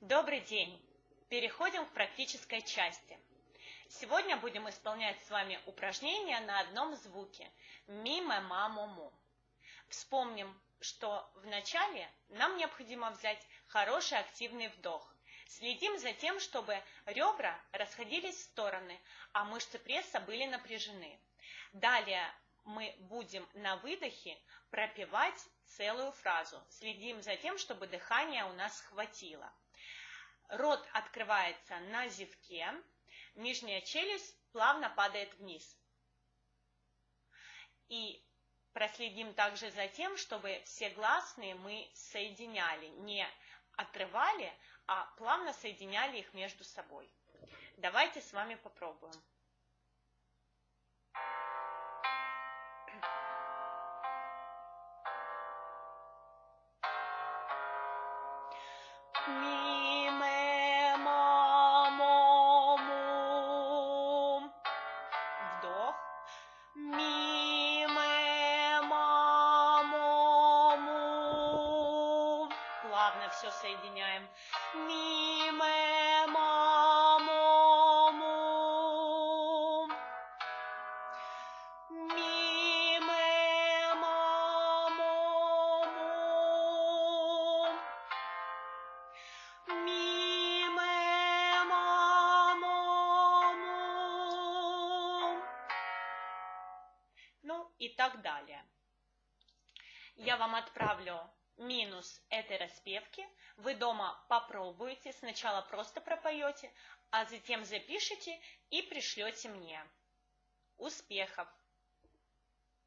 Добрый день! Переходим к практической части. Сегодня будем исполнять с вами упражнение на одном звуке ми, ме, ма, мо, му. Вспомним, что в начале нам необходимо взять хороший активный вдох. Следим за тем, чтобы ребра расходились в стороны, а мышцы пресса были напряжены. Далее мы будем на выдохе пропевать целую фразу. Следим за тем, чтобы дыхание у нас хватило. Рот открывается на зевке, нижняя челюсть плавно падает вниз. И проследим также за тем, чтобы все гласные мы соединяли, не отрывали, а плавно соединяли их между собой. Давайте с вами попробуем. Ми, ме, ма, мо, му. Вдох. Ми, ме, ма, мо, му. Плавно все соединяем. Ми, ме, ма, мо, му. Ми, ме, ма, мо, му. Ми, ме, ма, мо, му. Ну и так далее. Я вам отправлю минус этой распевки. Вы дома попробуйте, сначала просто пропоете, а затем запишите и пришлете мне. Успехов!